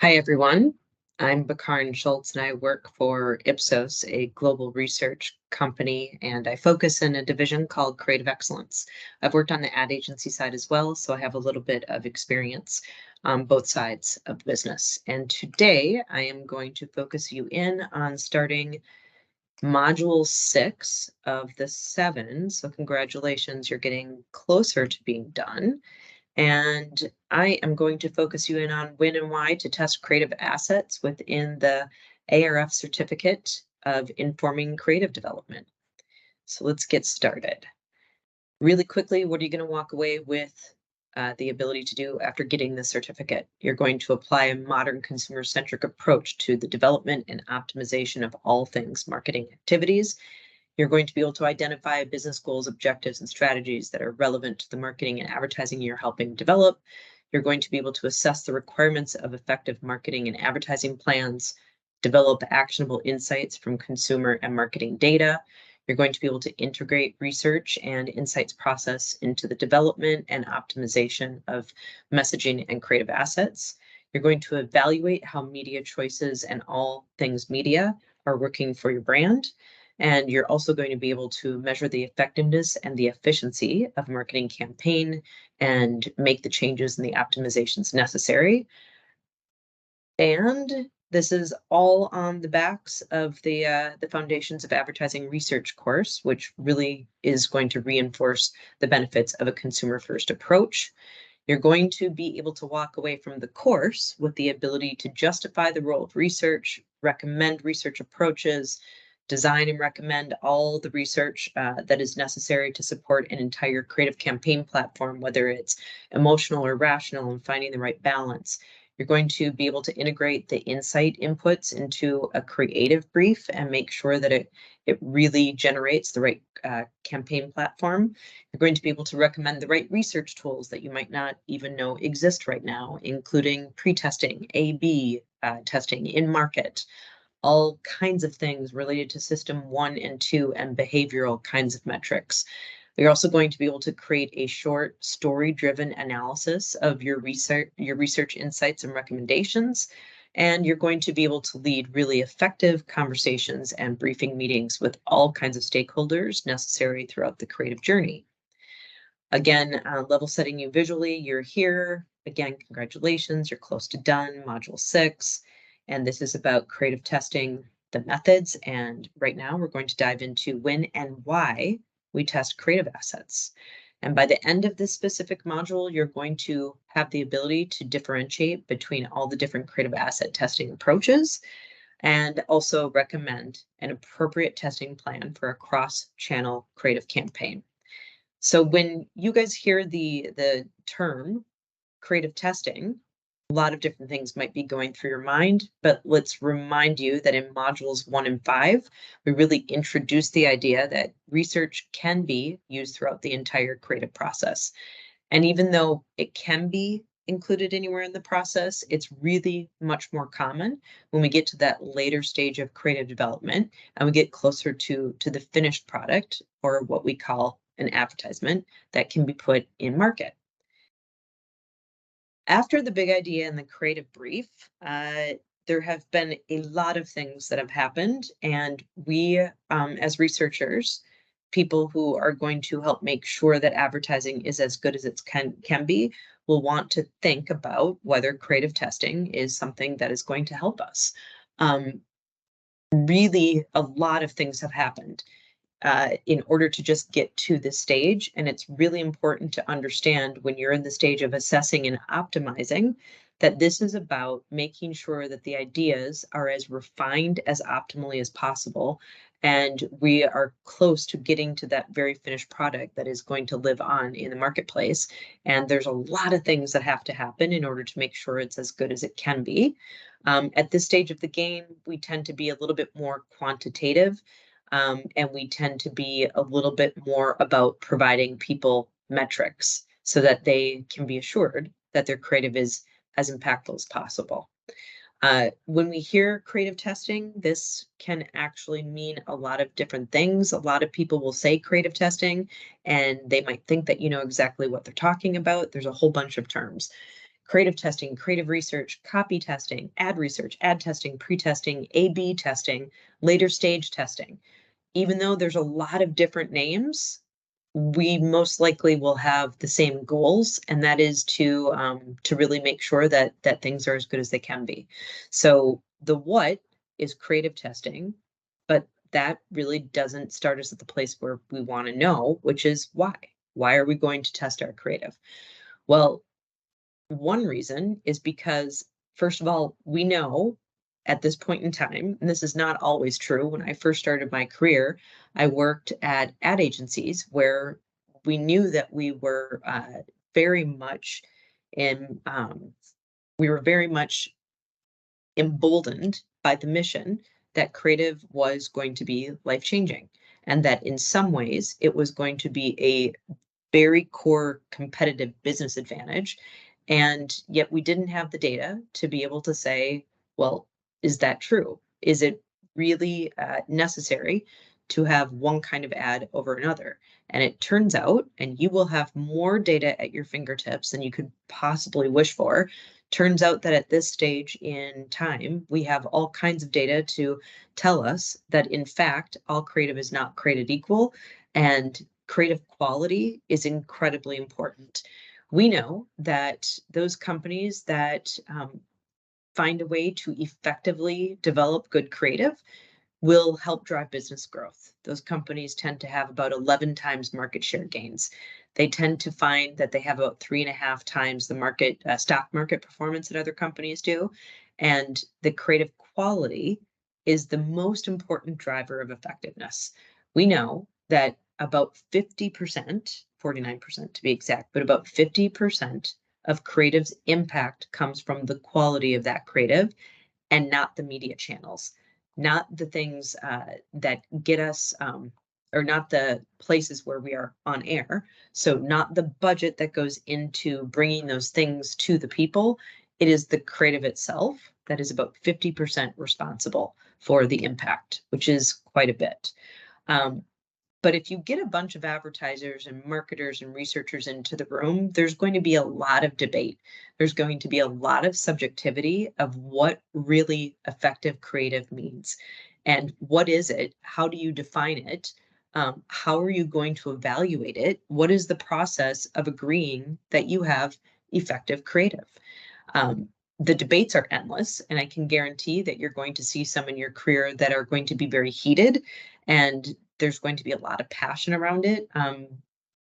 Hi, everyone. I'm Bakarin Schultz, and I work for Ipsos, a global research company, and I focus in a division called Creative Excellence. I've worked on the ad agency side as well, so I have a little bit of experience on both sides of the business. And today I am going to focus you in on starting module 6 of the 7. So congratulations, you're getting closer to being done. And I am going to focus you in on when and why to test creative assets within the ARF certificate of informing creative development. So let's get started. Really quickly, what are you going to walk away with the ability to do after getting the certificate? You're going to apply a modern consumer-centric approach to the development and optimization of all things marketing activities. You're going to be able to identify business goals, objectives, and strategies that are relevant to the marketing and advertising you're helping develop. You're going to be able to assess the requirements of effective marketing and advertising plans, develop actionable insights from consumer and marketing data. You're going to be able to integrate research and insights process into the development and optimization of messaging and creative assets. You're going to evaluate how media choices and all things media are working for your brand. And you're also going to be able to measure the effectiveness and the efficiency of a marketing campaign and make the changes and the optimizations necessary. And this is all on the backs of the Foundations of Advertising Research course, which really is going to reinforce the benefits of a consumer-first approach. You're going to be able to walk away from the course with the ability to justify the role of research, recommend research approaches, design and recommend all the research that is necessary to support an entire creative campaign platform, whether it's emotional or rational, and finding the right balance. You're going to be able to integrate the insight inputs into a creative brief and make sure that it really generates the right campaign platform. You're going to be able to recommend the right research tools that you might not even know exist right now, including pre-testing, A/B testing, in market, all kinds of things related to system 1 and 2 and behavioral kinds of metrics. You're also going to be able to create a short story-driven analysis of your research insights and recommendations. And you're going to be able to lead really effective conversations and briefing meetings with all kinds of stakeholders necessary throughout the creative journey. Again, level setting you visually, you're here. Again, congratulations, you're close to done, module 6. And this is about creative testing, the methods. And right now we're going to dive into when and why we test creative assets. And by the end of this specific module, you're going to have the ability to differentiate between all the different creative asset testing approaches and also recommend an appropriate testing plan for a cross-channel creative campaign. So when you guys hear the term creative testing, a lot of different things might be going through your mind, but let's remind you that in modules 1 and 5, we really introduce the idea that research can be used throughout the entire creative process. And even though it can be included anywhere in the process, it's really much more common when we get to that later stage of creative development and we get closer to the finished product, or what we call an advertisement that can be put in market. After the big idea and the creative brief, there have been a lot of things that have happened, and we, as researchers, people who are going to help make sure that advertising is as good as it can be, will want to think about whether creative testing is something that is going to help us. Really, a lot of things have happened in order to just get to this stage. And it's really important to understand when you're in the stage of assessing and optimizing that this is about making sure that the ideas are as refined as optimally as possible. And we are close to getting to that very finished product that is going to live on in the marketplace. And there's a lot of things that have to happen in order to make sure it's as good as it can be. At this stage of the game, we tend to be a little bit more quantitative, and we tend to be a little bit more about providing people metrics so that they can be assured that their creative is as impactful as possible. When we hear creative testing, this can actually mean a lot of different things. A lot of people will say creative testing, and they might think that you know exactly what they're talking about. There's a whole bunch of terms. creative testing, creative research, copy testing, ad research, ad testing, pre-testing, A/B testing, later stage testing. Even though there's a lot of different names, we most likely will have the same goals, and that is to really make sure that things are as good as they can be. So the what is creative testing, but that really doesn't start us at the place where we want to know, which is why. Why are we going to test our creative? Well, one reason is because, first of all, we know at this point in time, and this is not always true. When I first started my career, I worked at ad agencies where we knew that we were very much in, we were very much emboldened by the mission that creative was going to be life changing, and that in some ways it was going to be a very core competitive business advantage. And yet we didn't have the data to be able to say, well, is that true? Is it really necessary to have one kind of ad over another? And it turns out, and you will have more data at your fingertips than you could possibly wish for. Turns out that at this stage in time, we have all kinds of data to tell us that, in fact, all creative is not created equal. And creative quality is incredibly important. We know that those companies that find a way to effectively develop good creative will help drive business growth. Those companies tend to have about 11 times market share gains. They tend to find that they have about 3.5 times the market stock market performance that other companies do. And the creative quality is the most important driver of effectiveness. We know that about 50%, 49% to be exact, but about 50% of creative's impact comes from the quality of that creative and not the media channels, not the things that get us, or not the places where we are on air. So, not the budget that goes into bringing those things to the people. It is the creative itself that is about 50% responsible for the impact, which is quite a bit. Um, but if you get a bunch of advertisers and marketers and researchers into the room, there's going to be a lot of debate. There's going to be a lot of subjectivity of what really effective creative means. And what is it? How do you define it? How are you going to evaluate it? What is the process of agreeing that you have effective creative? The debates are endless, and I can guarantee that you're going to see some in your career that are going to be very heated, and there's going to be a lot of passion around it.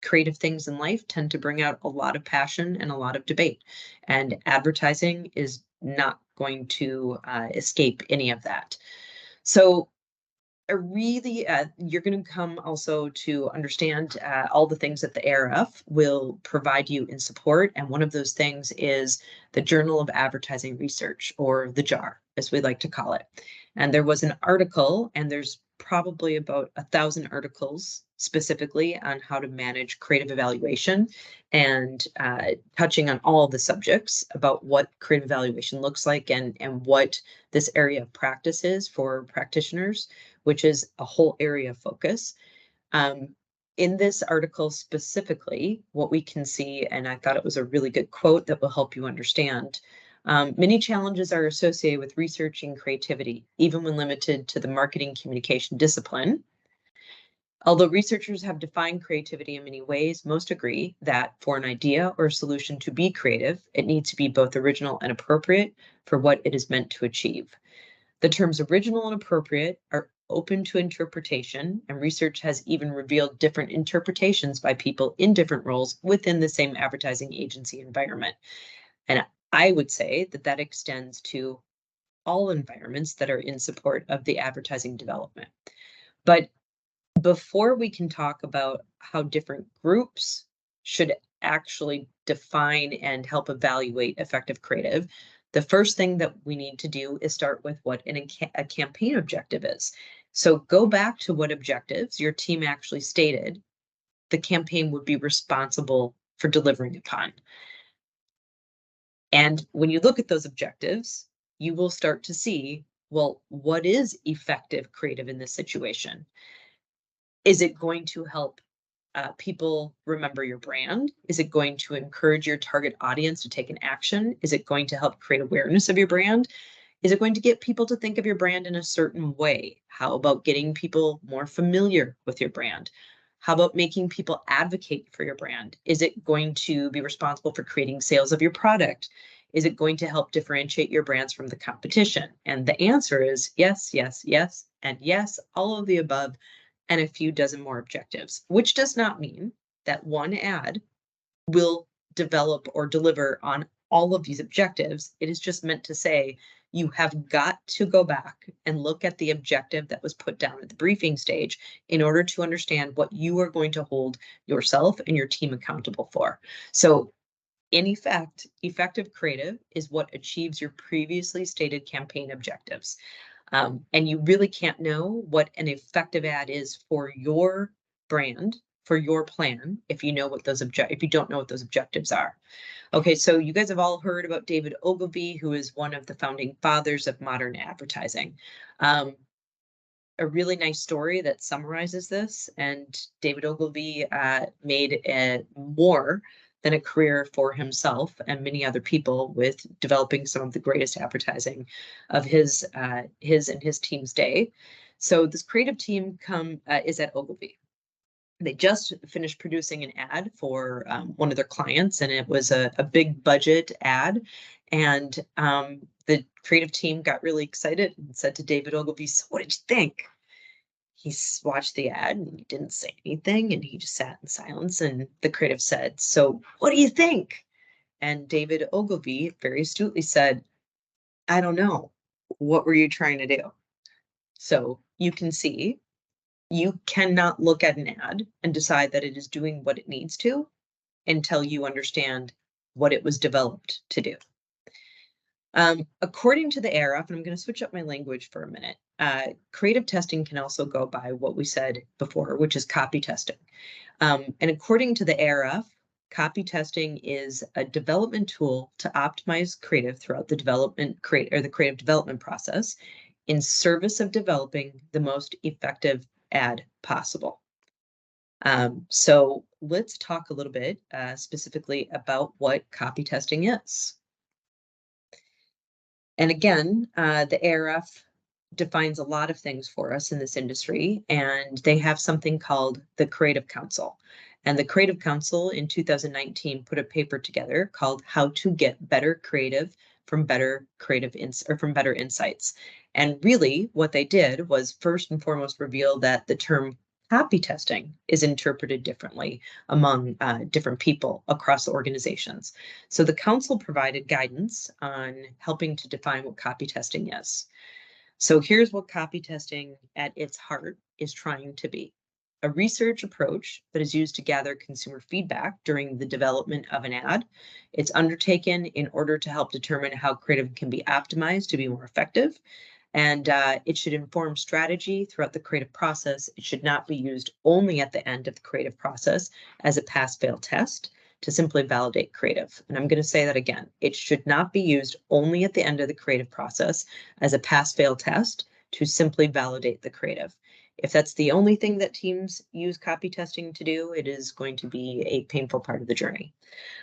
Creative things in life tend to bring out a lot of passion and a lot of debate, and advertising is not going to escape any of that. So really, you're going to come also to understand all the things that the ARF will provide you in support. And one of those things is the Journal of Advertising Research, or the JAR, as we like to call it. And there was an article, and there's probably about 1,000 articles specifically on how to manage creative evaluation, and touching on all of the subjects about what creative evaluation looks like, and what this area of practice is for practitioners, which is a whole area of focus. In this article specifically, what we can see, and I thought it was a really good quote that will help you understand, many challenges are associated with researching creativity, even when limited to the marketing communication discipline. Although researchers have defined creativity in many ways, most agree that for an idea or solution to be creative, it needs to be both original and appropriate for what it is meant to achieve. The terms original and appropriate are open to interpretation, and research has even revealed different interpretations by people in different roles within the same advertising agency environment. And I would say that that extends to all environments that are in support of the advertising development. But before we can talk about how different groups should actually define and help evaluate effective creative, the first thing that we need to do is start with what a campaign objective is. So go back to what objectives your team actually stated the campaign would be responsible for delivering upon. And when you look at those objectives, you will start to see, well, what is effective creative in this situation? Is it going to help people remember your brand? Is it going to encourage your target audience to take an action? Is it going to help create awareness of your brand? Is it going to get people to think of your brand in a certain way? How about getting people more familiar with your brand? How about making people advocate for your brand? Is it going to be responsible for creating sales of your product? Is it going to help differentiate your brands from the competition? And the answer is yes, yes, yes, and yes, all of the above, and a few dozen more objectives, which does not mean that one ad will develop or deliver on all of these objectives. It is just meant to say you have got to go back and look at the objective that was put down at the briefing stage in order to understand what you are going to hold yourself and your team accountable for. So in effect, effective creative is what achieves your previously stated campaign objectives. And you really can't know what an effective ad is for your brand, for your plan, if you know what those if you don't know what those objectives are. Okay, so you guys have all heard about David Ogilvy, who is one of the founding fathers of modern advertising. A really nice story that summarizes this. And David Ogilvy made more than a career for himself and many other people with developing some of the greatest advertising of his and his team's day. So this creative team is at Ogilvy. They just finished producing an ad for one of their clients, and it was a big budget ad. And the creative team got really excited and said to David Ogilvy, "So what did you think?" He watched the ad and he didn't say anything, and he just sat in silence. And the creative said, "So what do you think?" And David Ogilvy very astutely said, "I don't know. What were you trying to do?" So you can see you cannot look at an ad and decide that it is doing what it needs to until you understand what it was developed to do. According to the ARF, and I'm going to switch up my language for a minute, creative testing can also go by what we said before, which is copy testing. And according to the ARF, copy testing is a development tool to optimize creative throughout the the creative development process in service of developing the most effective ad possible. So let's talk a little bit specifically about what copy testing is. And again, the ARF defines a lot of things for us in this industry, and they have something called the Creative Council. And the Creative Council in 2019 put a paper together called How to Get Better Creative from Better Insights. And really what they did was first and foremost reveal that the term copy testing is interpreted differently among different people across organizations. So the council provided guidance on helping to define what copy testing is. So here's what copy testing at its heart is trying to be: a research approach that is used to gather consumer feedback during the development of an ad. It's undertaken in order to help determine how creative can be optimized to be more effective. And it should inform strategy throughout the creative process. It should not be used only at the end of the creative process as a pass-fail test to simply validate creative. And I'm going to say that again. It should not be used only at the end of the creative process as a pass-fail test to simply validate the creative. If that's the only thing that teams use copy testing to do, it is going to be a painful part of the journey.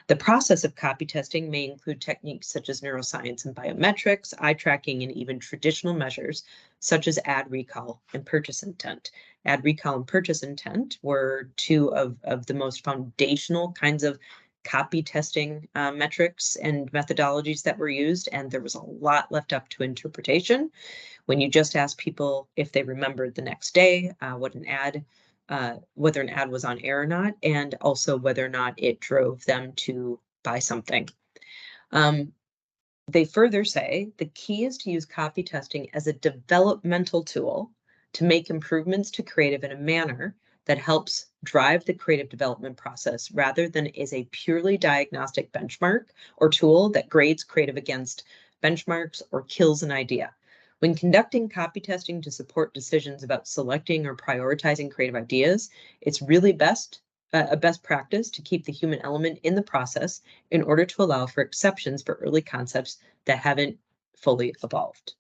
The process of copy testing may include techniques such as neuroscience and biometrics, eye tracking, and even traditional measures such as ad recall and purchase intent. Ad recall and purchase intent were two of the most foundational kinds of copy testing metrics and methodologies that were used, and there was a lot left up to interpretation. When you just ask people if they remembered the next day whether an ad was on air or not, and also whether or not it drove them to buy something. They further say the key is to use copy testing as a developmental tool to make improvements to creative in a manner that helps drive the creative development process rather than as a purely diagnostic benchmark or tool that grades creative against benchmarks or kills an idea. When conducting copy testing to support decisions about selecting or prioritizing creative ideas, it's really a best practice to keep the human element in the process in order to allow for exceptions for early concepts that haven't fully evolved.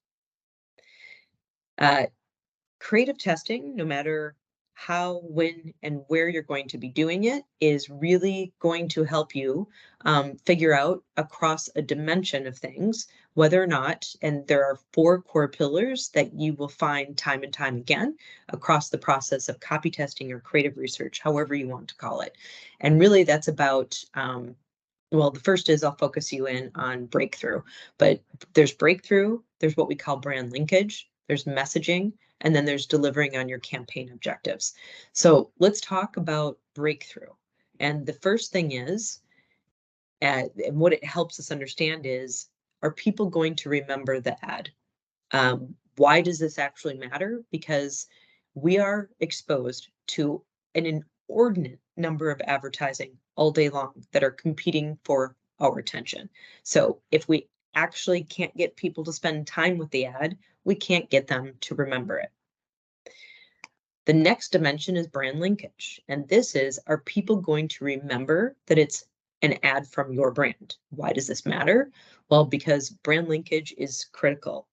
Creative testing, no matter how, when, and where you're going to be doing it is really going to help you figure out across a dimension of things whether or not, and there are 4 core pillars that you will find time and time again across the process of copy testing or creative research, however you want to call it. And really that's about, well, the first is I'll focus you in on breakthrough, but there's breakthrough, there's what we call brand linkage, there's messaging, and then there's delivering on your campaign objectives. So let's talk about breakthrough. And the first thing is, and what it helps us understand is, are people going to remember the ad? Why does this actually matter? Because we are exposed to an inordinate number of advertising all day long that are competing for our attention. So if we actually can't get people to spend time with the ad, we can't get them to remember it. The next dimension is brand linkage. And this is, are people going to remember that it's an ad from your brand? Why does this matter? Well, because brand linkage is critical.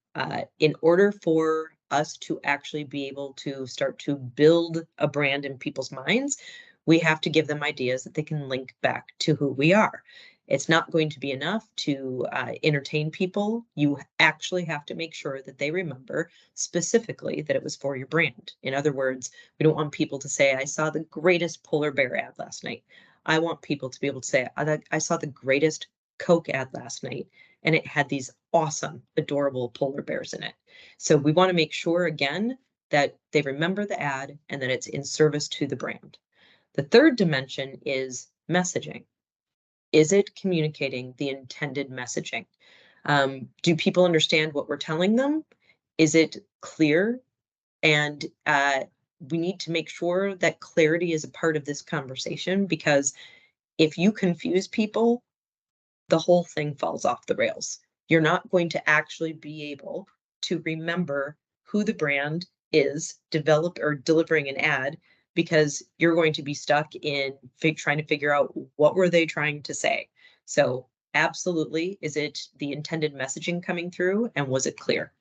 In order for us to actually be able to start to build a brand in people's minds, we have to give them ideas that they can link back to who we are. It's not going to be enough to entertain people. You actually have to make sure that they remember specifically that it was for your brand. In other words, we don't want people to say, I saw the greatest polar bear ad last night. I want people to be able to say, I saw the greatest Coke ad last night, and it had these awesome, adorable polar bears in it. So we want to make sure, again, that they remember the ad and that it's in service to the brand. The third dimension is messaging. Is it communicating the intended messaging? Do people understand what we're telling them? Is it clear? And we need to make sure that clarity is a part of this conversation, because if you confuse people, the whole thing falls off the rails. You're not going to actually be able to remember who the brand is, develop or delivering an ad, because you're going to be stuck in trying to figure out what were they trying to say. So absolutely, is it the intended messaging coming through, and was it clear?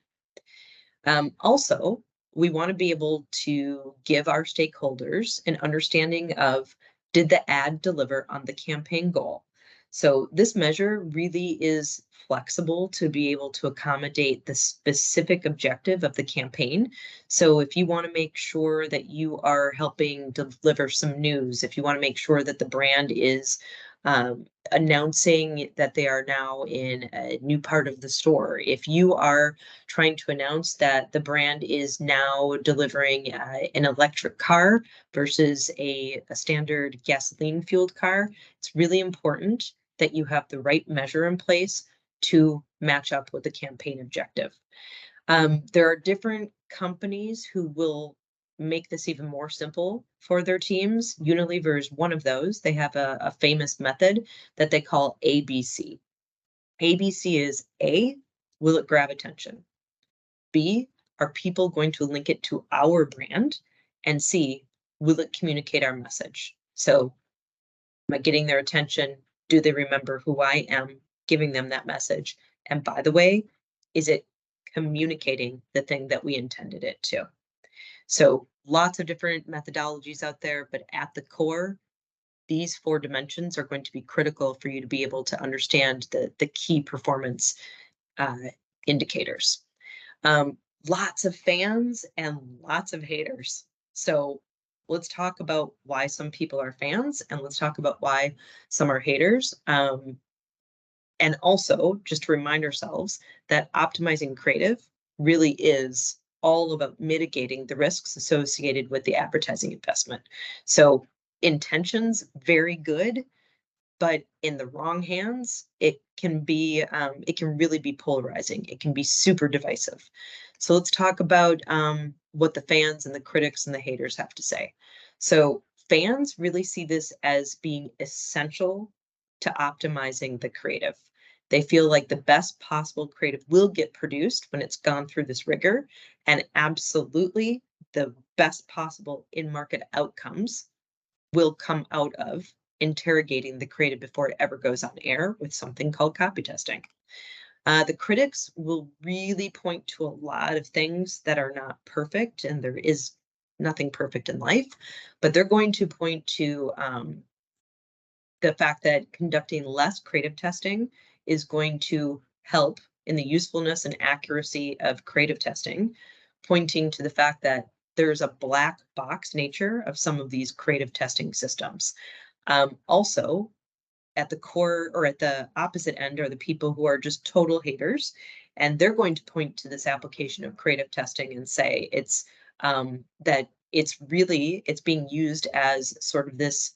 Also, we want to be able to give our stakeholders an understanding of, did the ad deliver on the campaign goal? So this measure really is flexible to be able to accommodate the specific objective of the campaign. So if you want to make sure that you are helping deliver some news, if you want to make sure that the brand is announcing that they are now in a new part of the store, if you are trying to announce that the brand is now delivering an electric car versus a standard gasoline fueled car, it's really important that you have the right measure in place to match up with the campaign objective. There are different companies who will make this even more simple for their teams. Unilever is one of those. They have a famous method that they call ABC. ABC is A, will it grab attention? B, are people going to link it to our brand? And C, will it communicate our message? So am I getting their attention? Do they remember who I am giving them that message? And by the way, is it communicating the thing that we intended it to? So lots of different methodologies out there, but at the core, these 4 dimensions are going to be critical for you to be able to understand the key performance uh, indicators. Lots of fans and lots of haters. So let's talk about why some people are fans, and let's talk about why some are haters. And also just to remind ourselves that optimizing creative really is all about mitigating the risks associated with the advertising investment. So intentions, very good, but in the wrong hands, it can really be polarizing. It can be super divisive. So let's talk about what the fans and the critics and the haters have to say. So fans really see this as being essential to optimizing the creative. They feel like the best possible creative will get produced when it's gone through this rigor, and absolutely the best possible in-market outcomes will come out of interrogating the creative before it ever goes on air with something called copy testing. The critics will really point to a lot of things that are not perfect, and there is nothing perfect in life, but they're going to point to the fact that conducting less creative testing is going to help in the usefulness and accuracy of creative testing, pointing to the fact that there's a black box nature of some of these creative testing systems. Also, at the core or at the opposite end are the people who are just total haters, and they're going to point to this application of creative testing and say it's that it's being used as sort of this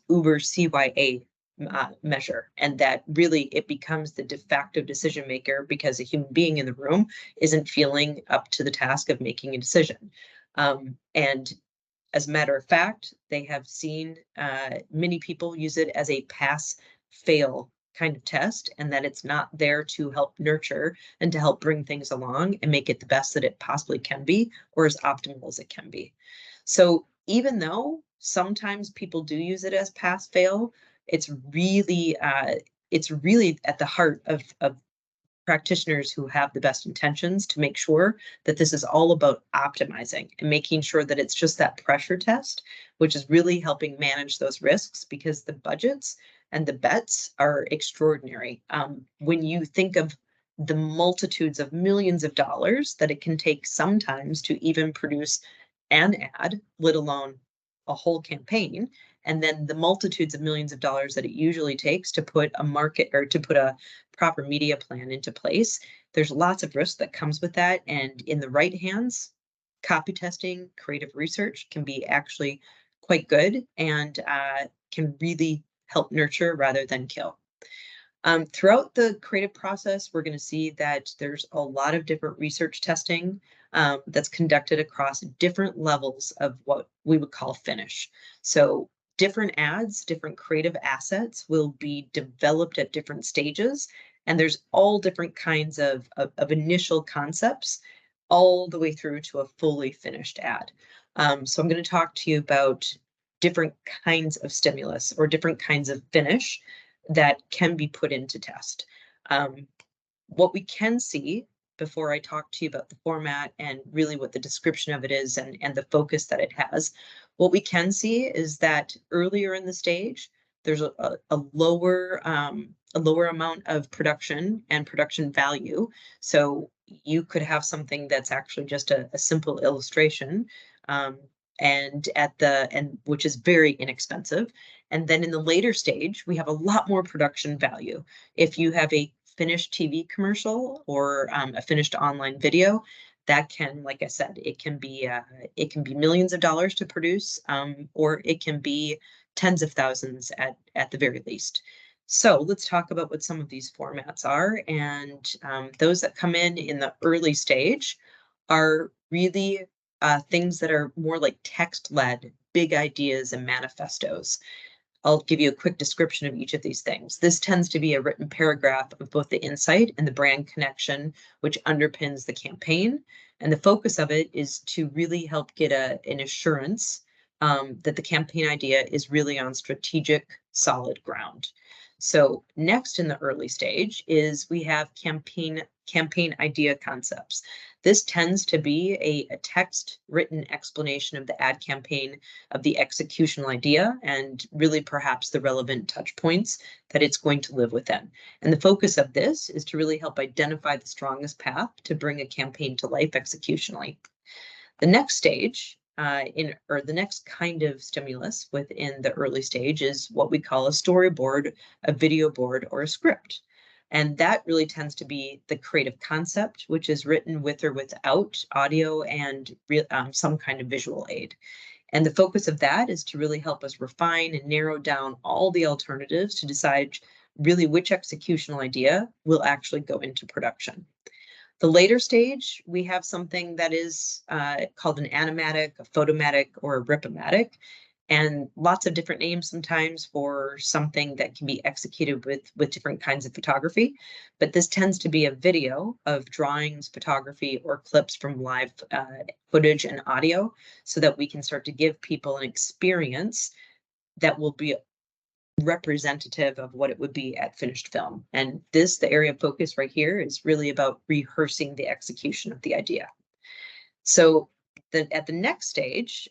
Uber CYA measure, and that really it becomes the de facto decision maker because a human being in the room isn't feeling up to the task of making a decision. And as a matter of fact, they have seen many people use it as a pass fail kind of test, and that it's not there to help nurture and to help bring things along and make it the best that it possibly can be or as optimal as it can be. So even though sometimes people do use it as pass fail, it's really at the heart of practitioners who have the best intentions to make sure that this is all about optimizing and making sure that it's just that pressure test, which is really helping manage those risks because the budgets and the bets are extraordinary. When you think of the multitudes of millions of dollars that it can take sometimes to even produce an ad, let alone a whole campaign, and then the multitudes of millions of dollars that it usually takes to put a market or to put a proper media plan into place, there's lots of risk that comes with that. And in the right hands, copy testing, creative research can be actually quite good and can really help nurture rather than kill. Throughout the creative process, we're going to see that there's a lot of different research testing that's conducted across different levels of what we would call finish. So different ads, different creative assets will be developed at different stages. And there's all different kinds of initial concepts all the way through to a fully finished ad. So I'm going to talk to you about different kinds of stimulus or different kinds of finish that can be put into test. What we can see before I talk to you about the format and really what the description of it is and the focus that it has, what we can see is that earlier in the stage, there's a lower amount of production and production value. So you could have something that's actually just a simple illustration, and which is very inexpensive. And then in the later stage, we have a lot more production value. If you have a finished TV commercial or a finished online video, that can, like I said, it can be millions of dollars to produce, or it can be tens of thousands at the very least. So let's talk about what some of these formats are. And those that come in the early stage are really things that are more like text-led, big ideas and manifestos. I'll give you a quick description of each of these things. This tends to be a written paragraph of both the insight and the brand connection, which underpins the campaign. And the focus of it is to really help get an assurance that the campaign idea is really on strategic, solid ground. So next in the early stage is we have campaign idea concepts. This tends to be a text written explanation of the ad campaign, of the executional idea, and really perhaps the relevant touch points that it's going to live within. And the focus of this is to really help identify the strongest path to bring a campaign to life executionally. The next stage the next kind of stimulus within the early stage is what we call a storyboard, a video board, or a script. And that really tends to be the creative concept, which is written with or without audio and some kind of visual aid. And the focus of that is to really help us refine and narrow down all the alternatives to decide really which executional idea will actually go into production. The later stage, we have something that is called an animatic, a photomatic, or a rip-o-matic, and lots of different names sometimes for something that can be executed with different kinds of photography. But this tends to be a video of drawings, photography, or clips from live footage and audio so that we can start to give people an experience that will be representative of what it would be at finished film. And the area of focus right here is really about rehearsing the execution of the idea. So at the next stage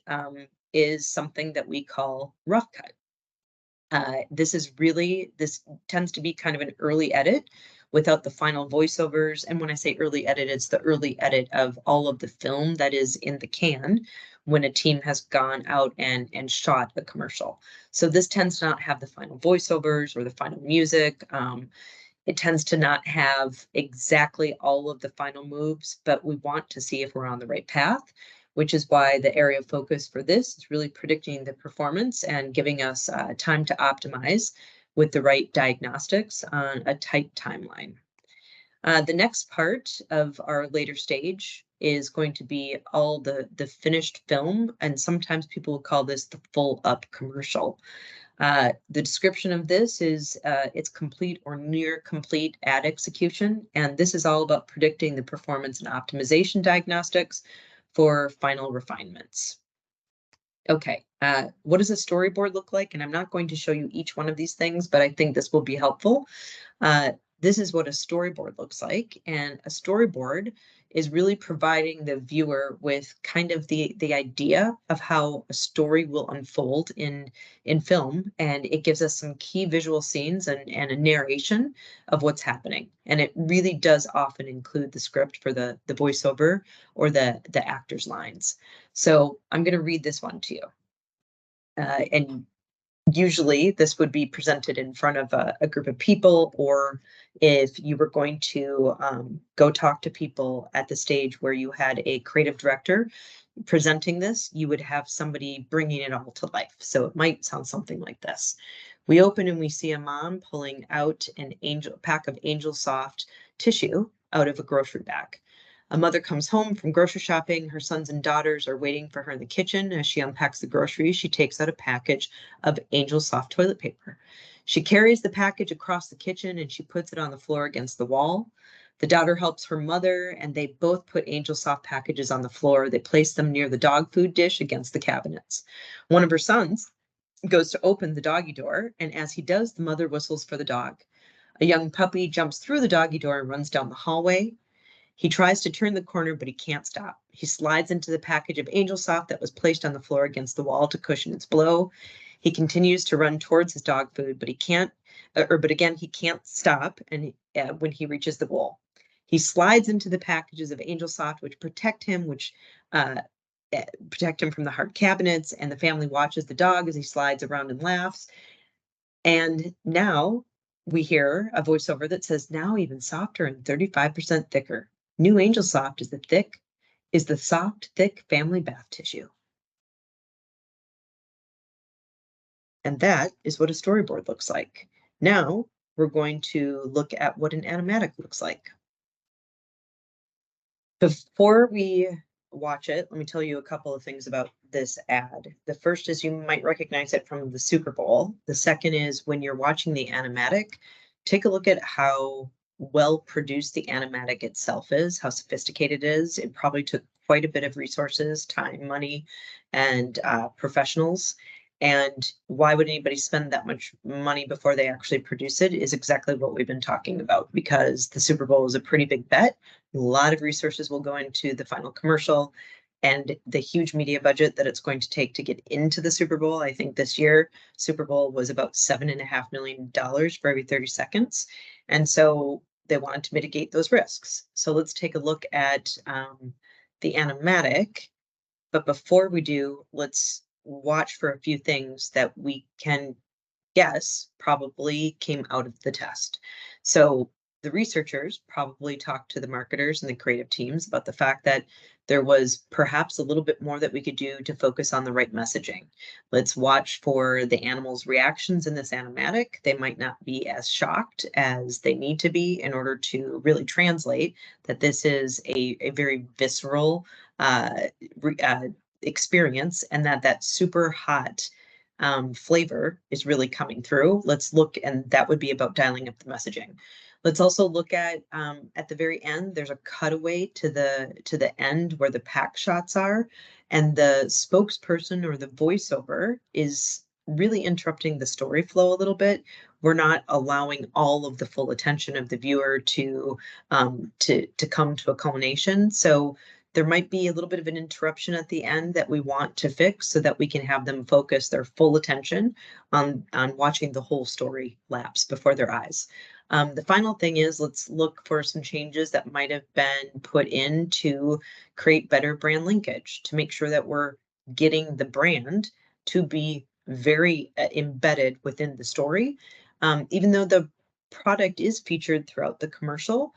is something that we call rough cut. This tends to be kind of an early edit without the final voiceovers. And when I say early edit, it's the early edit of all of the film that is in the can when a team has gone out and shot a commercial. So this tends to not have the final voiceovers or the final music. It tends to not have exactly all of the final moves, but we want to see if we're on the right path, which is why the area of focus for this is really predicting the performance and giving us time to optimize with the right diagnostics on a tight timeline. The next part of our later stage is going to be all the finished film, and sometimes people will call this the full up commercial. The description of this is it's complete or near complete ad execution, and this is all about predicting the performance and optimization diagnostics for final refinements. Okay, what does a storyboard look like? And I'm not going to show you each one of these things, but I think this will be helpful. This is what a storyboard looks like, and a storyboard is really providing the viewer with kind of the idea of how a story will unfold in film, and it gives us some key visual scenes and a narration of what's happening. And it really does often include the script for the voiceover or the actor's lines. So I'm going to read this one to you. And usually this would be presented in front of a group of people, or if you were going to go talk to people at the stage where you had a creative director presenting this, you would have somebody bringing it all to life. So it might sound something like this. We open and we see a mom pulling out an pack of Angel Soft tissue out of a grocery bag. A mother comes home from grocery shopping. Her sons and daughters are waiting for her in the kitchen. As she unpacks the groceries, she takes out a package of Angel Soft toilet paper. She carries the package across the kitchen and she puts it on the floor against the wall. The daughter helps her mother, and they both put Angel Soft packages on the floor. They place them near the dog food dish against the cabinets. One of her sons goes to open the doggy door, and as he does, the mother whistles for the dog. A young puppy jumps through the doggy door and runs down the hallway. He tries to turn the corner, but he can't stop. He slides into the package of Angel Soft that was placed on the floor against the wall to cushion its blow. He continues to run towards his dog food, but he can't stop. And when he reaches the bowl, he slides into the packages of Angel Soft, which protect him from the hard cabinets. And the family watches the dog as he slides around and laughs. And now we hear a voiceover that says, "Now even softer and 35% thicker. New Angel Soft is the soft, thick family bath tissue." And that is what a storyboard looks like. Now we're going to look at what an animatic looks like. Before we watch it, let me tell you a couple of things about this ad. The first is you might recognize it from the Super Bowl. The second is when you're watching the animatic, take a look at how well produced the animatic itself is, how sophisticated it is. It probably took quite a bit of resources, time, money, and professionals. And why would anybody spend that much money before they actually produce it is exactly what we've been talking about, because the Super Bowl is a pretty big bet. A lot of resources will go into the final commercial, and the huge media budget that it's going to take to get into the Super Bowl. I think this year, Super Bowl was about $7.5 million for every 30 seconds. And so they wanted to mitigate those risks. So let's take a look at the animatic. But before we do, let's watch for a few things that we can guess probably came out of the test. So the researchers probably talked to the marketers and the creative teams about the fact that there was perhaps a little bit more that we could do to focus on the right messaging. Let's watch for the animals' reactions in this animatic. They might not be as shocked as they need to be in order to really translate that this is a very visceral experience, and that super hot flavor is really coming through. Let's look, and that would be about dialing up the messaging. Let's also look at the very end, there's a cutaway to the end where the pack shots are, and the spokesperson or the voiceover is really interrupting the story flow a little bit. We're not allowing all of the full attention of the viewer to come to a culmination. So there might be a little bit of an interruption at the end that we want to fix so that we can have them focus their full attention on watching the whole story lapse before their eyes. The final thing is, let's look for some changes that might have been put in to create better brand linkage, to make sure that we're getting the brand to be very embedded within the story. Even though the product is featured throughout the commercial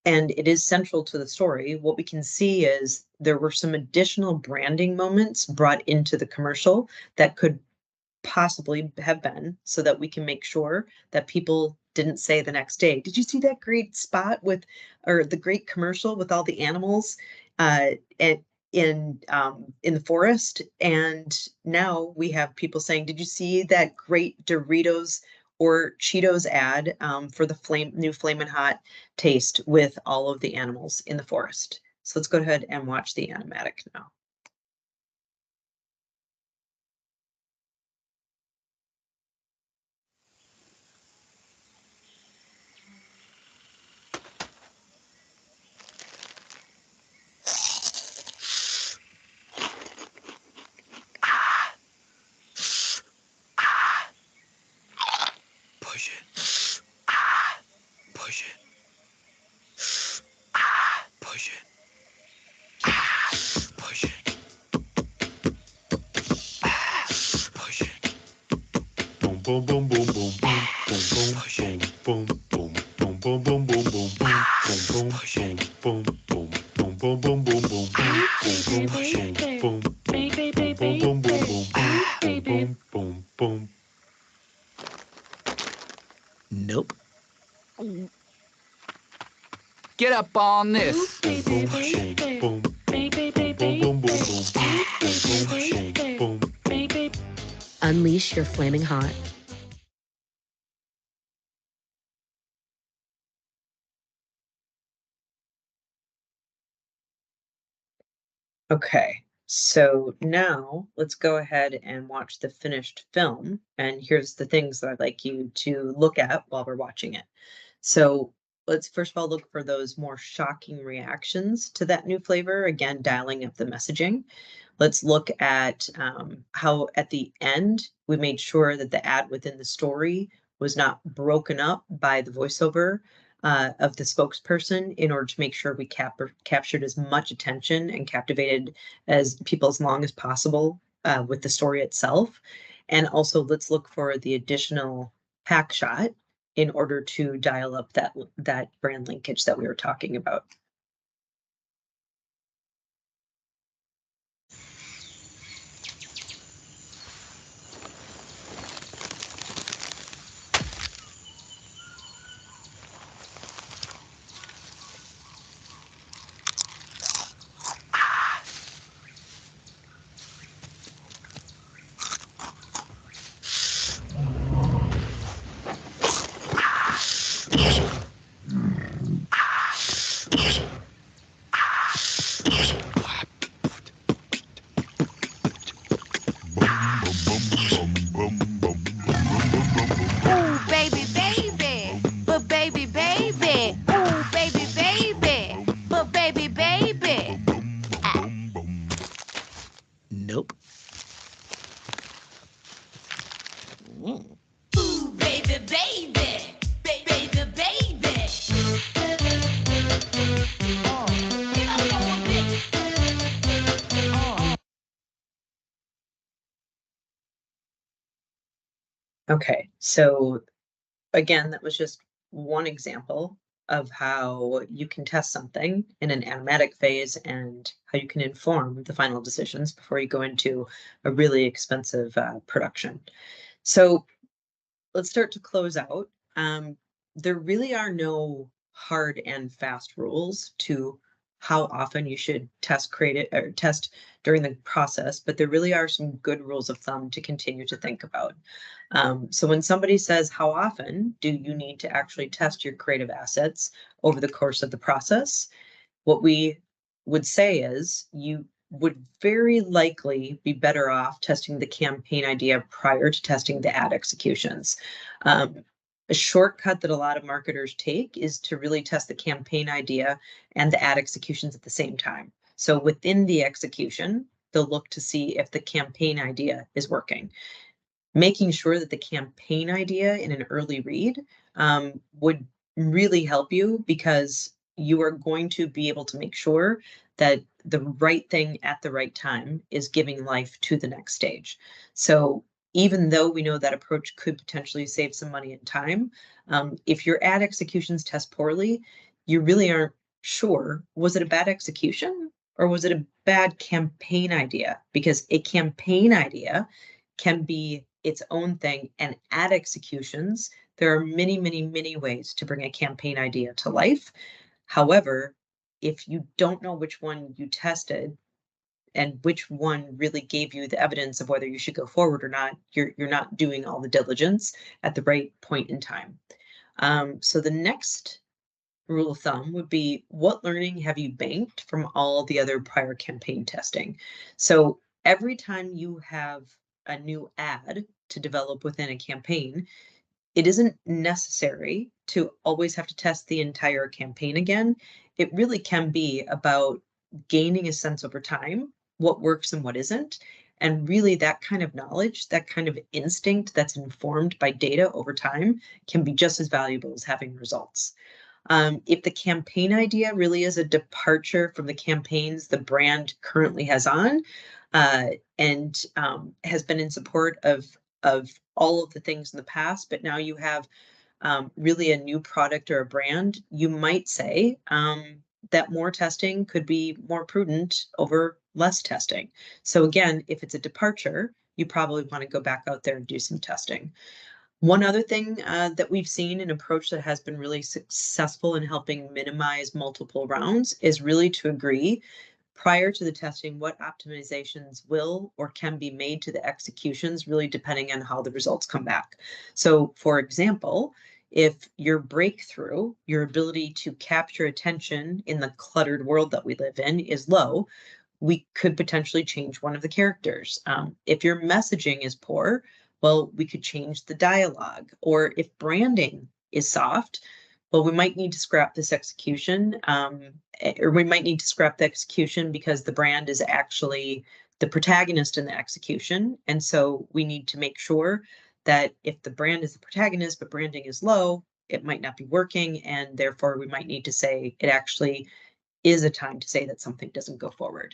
and it is central to the story, what we can see is there were some additional branding moments brought into the commercial that could possibly have been, so that we can make sure that people didn't say the next day, did you see that great spot with, or the great commercial with all the animals at, in the forest? And now we have people saying, did you see that great Doritos or Cheetos ad for the new Flamin' Hot taste with all of the animals in the forest? So let's go ahead and watch the animatic now. Push it. Ah. Push it. Ah. Push it. Ah. Push it. Ah. Push it. Boom boom boom boom boom boom boom push it. Boom boom boom boom boom boom boom boom boom push it. Boom boom boom boom boom boom boom boom boom push it. Boom boom boom boom boom boom boom boom boom boom. Nope. Get up on this. Unleash your flaming hot. Okay, so now let's go ahead and watch the finished film. And here's the things that I'd like you to look at while we're watching it. So let's first of all look for those more shocking reactions to that new flavor. Again, dialing up the messaging. Let's look at how at the end we made sure that the ad within the story was not broken up by the voiceover of the spokesperson, in order to make sure we captured as much attention and captivated as people as long as possible with the story itself. And also let's look for the additional pack shot in order to dial up that brand linkage that we were talking about. Ooh, baby, baby, but baby, baby. Ooh, baby, baby, but baby, baby. Nope. Ooh, baby, baby, baby, baby. Get up on this. Okay, so again, that was just one example of how you can test something in an animatic phase and how you can inform the final decisions before you go into a really expensive production. So let's start to close out. There really are no hard and fast rules to how often you should test during the process, but there really are some good rules of thumb to continue to think about. So when somebody says, how often do you need to actually test your creative assets over the course of the process? What we would say is you would very likely be better off testing the campaign idea prior to testing the ad executions. A shortcut that a lot of marketers take is to really test the campaign idea and the ad executions at the same time. So within the execution, they'll look to see if the campaign idea is working. Making sure that the campaign idea in an early read would really help you, because you are going to be able to make sure that the right thing at the right time is giving life to the next stage. So even though we know that approach could potentially save some money and time, if your ad executions test poorly, you really aren't sure, was it a bad execution or was it a bad campaign idea? Because a campaign idea can be its own thing, and ad executions, there are many, many, many ways to bring a campaign idea to life. However, if you don't know which one you tested and which one really gave you the evidence of whether you should go forward or not, you're not doing all the diligence at the right point in time. So the next rule of thumb would be, what learning have you banked from all the other prior campaign testing? So every time you have a new ad to develop within a campaign, it isn't necessary to always have to test the entire campaign again. It really can be about gaining a sense over time what works and what isn't. And really, that kind of knowledge, that kind of instinct that's informed by data over time, can be just as valuable as having results. If the campaign idea really is a departure from the campaigns the brand currently has on, and has been in support of all of the things in the past, but now you have really a new product or a brand, you might say that more testing could be more prudent over less testing. So again, if it's a departure, you probably want to go back out there and do some testing. One other thing that we've seen, an approach that has been really successful in helping minimize multiple rounds, is really to agree prior to the testing what optimizations will or can be made to the executions, really depending on how the results come back. So for example, if your breakthrough, your ability to capture attention in the cluttered world that we live in, is low, we could potentially change one of the characters. If your messaging is poor, well, we could change the dialogue. Or if branding is soft, well, we might need to scrap this execution, or we might need to scrap the execution because the brand is actually the protagonist in the execution. And so we need to make sure that if the brand is the protagonist, but branding is low, it might not be working. And therefore, we might need to say it actually is a time to say that something doesn't go forward.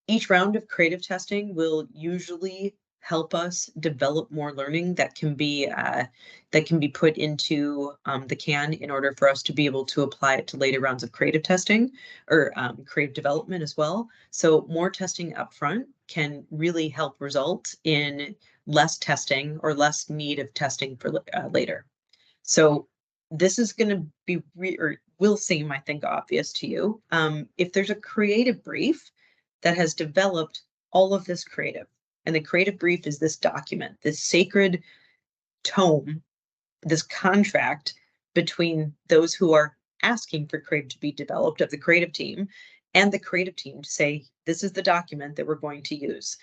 Each round of creative testing will usually help us develop more learning that can be put into the can in order for us to be able to apply it to later rounds of creative testing or creative development as well. So more testing upfront can really help result in less testing or less need of testing for later. So this is going to be or will seem, I think, obvious to you. If there's a creative brief that has developed all of this creative, and the creative brief is this document, this sacred tome, this contract between those who are asking for creative to be developed of the creative team and the creative team to say, this is the document that we're going to use.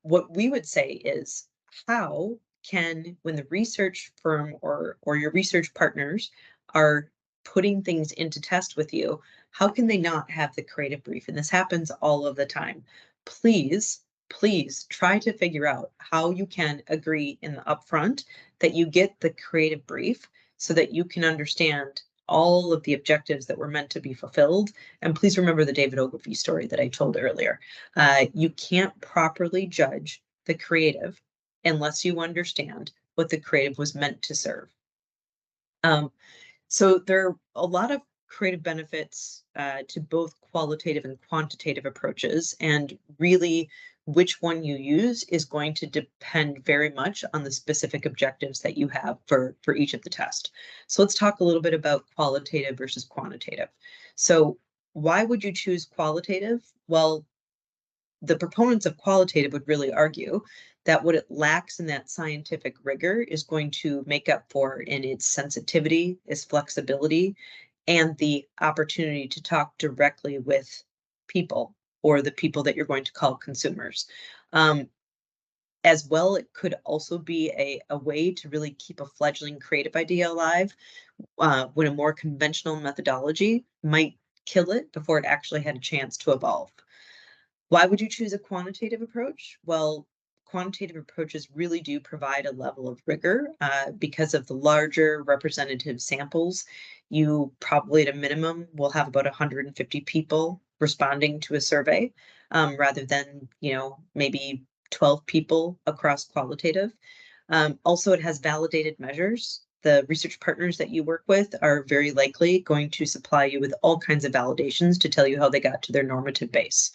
What we would say is, how can, when the research firm or your research partners are putting things into test with you, how can they not have the creative brief? And this happens all of the time. Please try to figure out how you can agree in the upfront that you get the creative brief so that you can understand all of the objectives that were meant to be fulfilled. And please remember the David Ogilvy story that I told earlier. You can't properly judge the creative unless you understand what the creative was meant to serve. So there are a lot of creative benefits to both qualitative and quantitative approaches, and really which one you use is going to depend very much on the specific objectives that you have for each of the tests. So let's talk a little bit about qualitative versus quantitative. So why would you choose qualitative? Well, the proponents of qualitative would really argue that what it lacks in that scientific rigor is going to make up for in its sensitivity, its flexibility, and the opportunity to talk directly with people, or the people that you're going to call consumers. As well, it could also be a way to really keep a fledgling creative idea alive, when a more conventional methodology might kill it before it actually had a chance to evolve. Why would you choose a quantitative approach? Well, quantitative approaches really do provide a level of rigor because of the larger representative samples. You probably at a minimum will have about 150 people responding to a survey rather than, maybe 12 people across qualitative. Also, it has validated measures. The research partners that you work with are very likely going to supply you with all kinds of validations to tell you how they got to their normative base.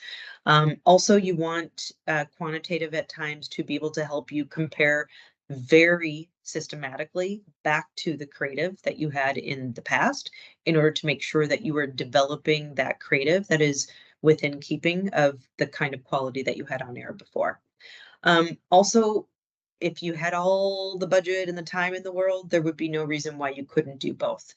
Also, you want quantitative at times to be able to help you compare very systematically back to the creative that you had in the past in order to make sure that you are developing that creative that is within keeping of the kind of quality that you had on air before. Also, if you had all the budget and the time in the world, there would be no reason why you couldn't do both.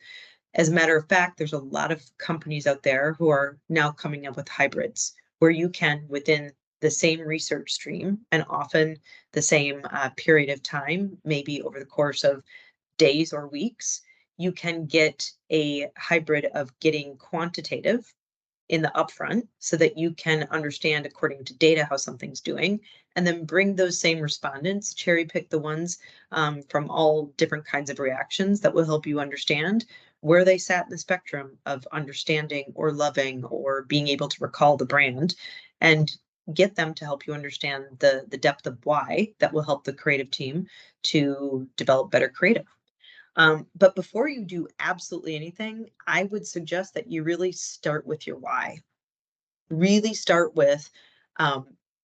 As a matter of fact, there's a lot of companies out there who are now coming up with hybrids where you can, within the same research stream and often the same period of time, maybe over the course of days or weeks, you can get a hybrid of getting quantitative in the upfront so that you can understand according to data how something's doing, and then bring those same respondents, cherry pick the ones from all different kinds of reactions that will help you understand where they sat in the spectrum of understanding or loving or being able to recall the brand, and get them to help you understand the depth of why that will help the creative team to develop better creative. But before you do absolutely anything, I would suggest that you really start with your why. Really start with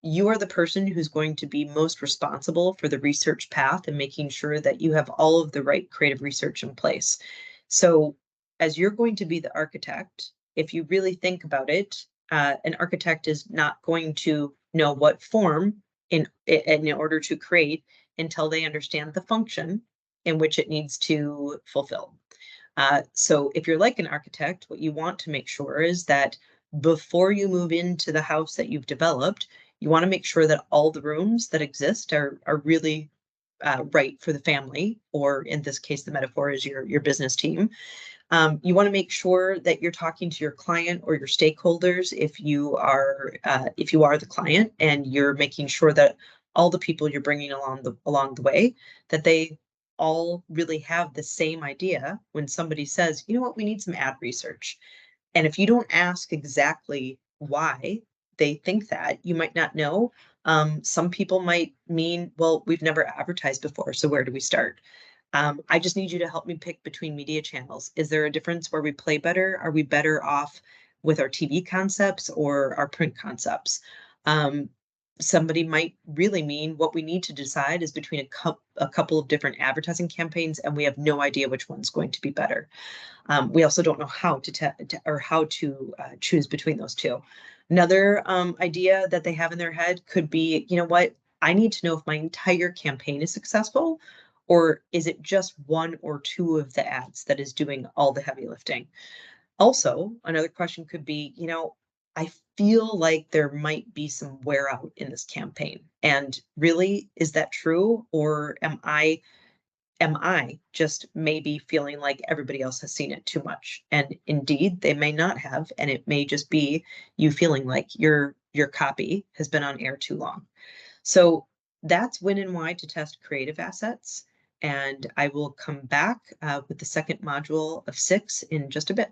you are the person who's going to be most responsible for the research path and making sure that you have all of the right creative research in place. So, as you're going to be the architect, if you really think about it, an architect is not going to know what form in order to create until they understand the function in which it needs to fulfill. So if you're like an architect, what you want to make sure is that before you move into the house that you've developed, you want to make sure that all the rooms that exist are really right for the family, or in this case, the metaphor is your business team. You want to make sure that you're talking to your client or your stakeholders if you are the client, and you're making sure that all the people you're bringing along the way, that they all really have the same idea when somebody says, you know what, we need some ad research. And if you don't ask exactly why they think that, you might not know. Some people might mean, well, we've never advertised before, so where do we start? I just need you to help me pick between media channels. Is there a difference where we play better? Are we better off with our TV concepts or our print concepts? Somebody might really mean what we need to decide is between a couple of different advertising campaigns, and we have no idea which one's going to be better. We also don't know how to choose between those two. Another idea that they have in their head could be, you know what, I need to know if my entire campaign is successful, or is it just one or two of the ads that is doing all the heavy lifting? Also, another question could be, I feel like there might be some wear out in this campaign. And really, is that true? Or am I just maybe feeling like everybody else has seen it too much? And indeed, they may not have, and it may just be you feeling like your copy has been on air too long. So that's when and why to test creative assets. And I will come back with the second module of 6 in just a bit.